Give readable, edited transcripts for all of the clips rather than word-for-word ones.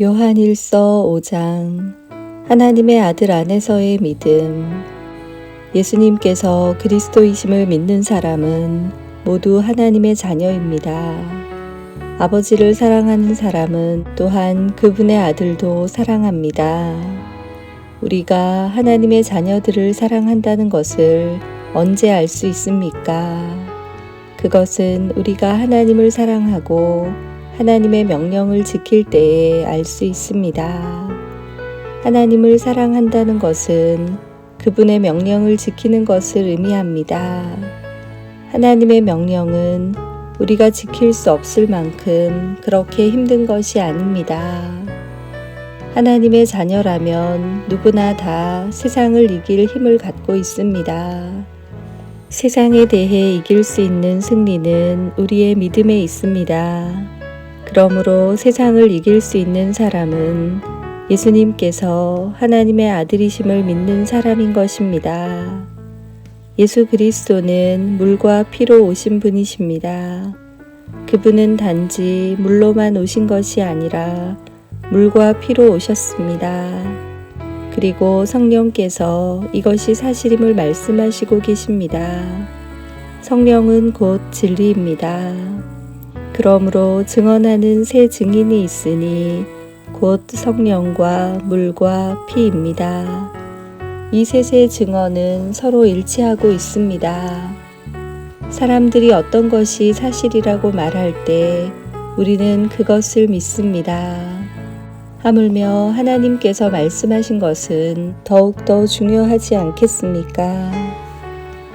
요한일서 5장. 하나님의 아들 안에서의 믿음. 예수님께서 그리스도이심을 믿는 사람은 모두 하나님의 자녀입니다. 아버지를 사랑하는 사람은 또한 그분의 아들도 사랑합니다. 우리가 하나님의 자녀들을 사랑한다는 것을 언제 알 수 있습니까? 그것은 우리가 하나님을 사랑하고 하나님의 명령을 지킬 때에 알 수 있습니다. 하나님을 사랑한다는 것은 그분의 명령을 지키는 것을 의미합니다. 하나님의 명령은 우리가 지킬 수 없을 만큼 그렇게 힘든 것이 아닙니다. 하나님의 자녀라면 누구나 다 세상을 이길 힘을 갖고 있습니다. 세상에 대해 이길 수 있는 승리는 우리의 믿음에 있습니다. 그러므로 세상을 이길 수 있는 사람은 예수님께서 하나님의 아들이심을 믿는 사람인 것입니다. 예수 그리스도는 물과 피로 오신 분이십니다. 그분은 단지 물로만 오신 것이 아니라 물과 피로 오셨습니다. 그리고 성령께서 이것이 사실임을 말씀하시고 계십니다. 성령은 곧 진리입니다. 그러므로 증언하는 세 증인이 있으니 곧 성령과 물과 피입니다. 이 셋의 증언은 서로 일치하고 있습니다. 사람들이 어떤 것이 사실이라고 말할 때 우리는 그것을 믿습니다. 하물며 하나님께서 말씀하신 것은 더욱더 중요하지 않겠습니까?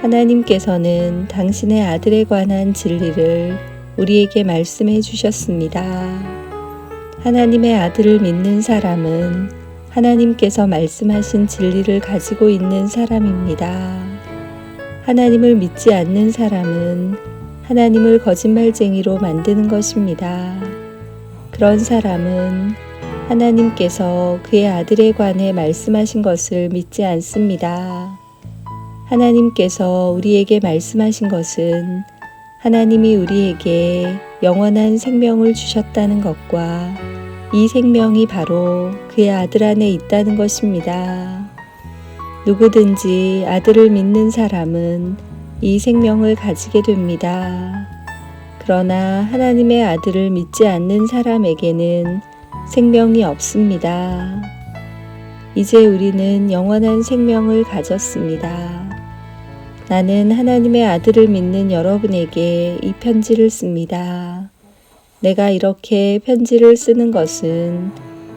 하나님께서는 당신의 아들에 관한 진리를 우리에게 말씀해 주셨습니다. 하나님의 아들을 믿는 사람은 하나님께서 말씀하신 진리를 가지고 있는 사람입니다. 하나님을 믿지 않는 사람은 하나님을 거짓말쟁이로 만드는 것입니다. 그런 사람은 하나님께서 그의 아들에 관해 말씀하신 것을 믿지 않습니다. 하나님께서 우리에게 말씀하신 것은 하나님이 우리에게 영원한 생명을 주셨다는 것과 이 생명이 바로 그의 아들 안에 있다는 것입니다. 누구든지 아들을 믿는 사람은 이 생명을 가지게 됩니다. 그러나 하나님의 아들을 믿지 않는 사람에게는 생명이 없습니다. 이제 우리는 영원한 생명을 가졌습니다. 나는 하나님의 아들을 믿는 여러분에게 이 편지를 씁니다. 내가 이렇게 편지를 쓰는 것은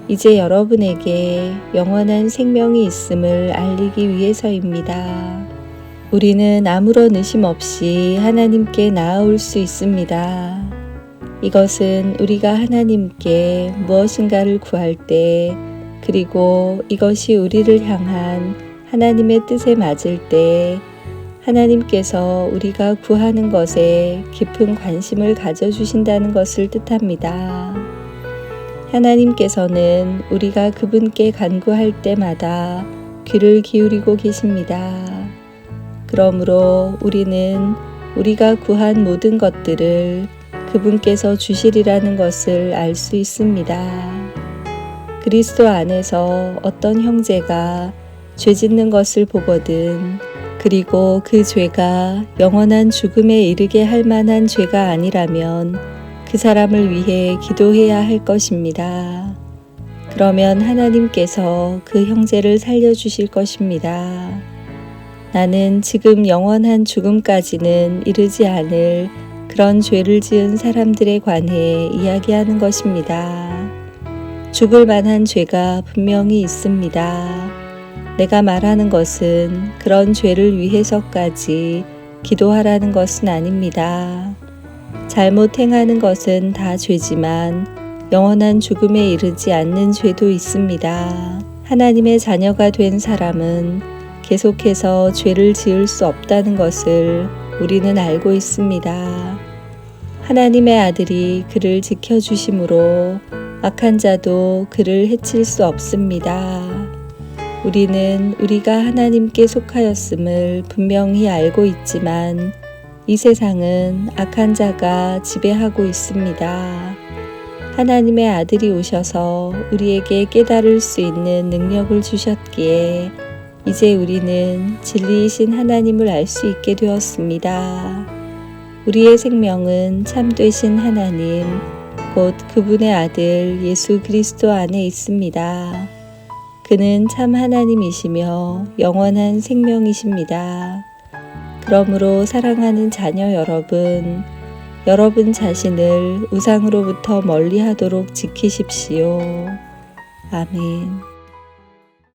이제 여러분에게 영원한 생명이 있음을 알리기 위해서입니다. 우리는 아무런 의심 없이 하나님께 나아올 수 있습니다. 이것은 우리가 하나님께 무엇인가를 구할 때, 그리고 이것이 우리를 향한 하나님의 뜻에 맞을 때 하나님께서 우리가 구하는 것에 깊은 관심을 가져주신다는 것을 뜻합니다. 하나님께서는 우리가 그분께 간구할 때마다 귀를 기울이고 계십니다. 그러므로 우리는 우리가 구한 모든 것들을 그분께서 주시리라는 것을 알 수 있습니다. 그리스도 안에서 어떤 형제가 죄 짓는 것을 보거든 그리고 그 죄가 영원한 죽음에 이르게 할 만한 죄가 아니라면 그 사람을 위해 기도해야 할 것입니다. 그러면 하나님께서 그 형제를 살려주실 것입니다. 나는 지금 영원한 죽음까지는 이르지 않을 그런 죄를 지은 사람들에 관해 이야기하는 것입니다. 죽을 만한 죄가 분명히 있습니다. 내가 말하는 것은 그런 죄를 위해서까지 기도하라는 것은 아닙니다. 잘못 행하는 것은 다 죄지만 영원한 죽음에 이르지 않는 죄도 있습니다. 하나님의 자녀가 된 사람은 계속해서 죄를 지을 수 없다는 것을 우리는 알고 있습니다. 하나님의 아들이 그를 지켜주심으로 악한 자도 그를 해칠 수 없습니다. 우리는 우리가 하나님께 속하였음을 분명히 알고 있지만 이 세상은 악한 자가 지배하고 있습니다. 하나님의 아들이 오셔서 우리에게 깨달을 수 있는 능력을 주셨기에 이제 우리는 진리이신 하나님을 알 수 있게 되었습니다. 우리의 생명은 참되신 하나님, 곧 그분의 아들 예수 그리스도 안에 있습니다. 그는 참 하나님이시며 영원한 생명이십니다. 그러므로 사랑하는 자녀 여러분, 여러분 자신을 우상으로부터 멀리 하도록 지키십시오. 아멘.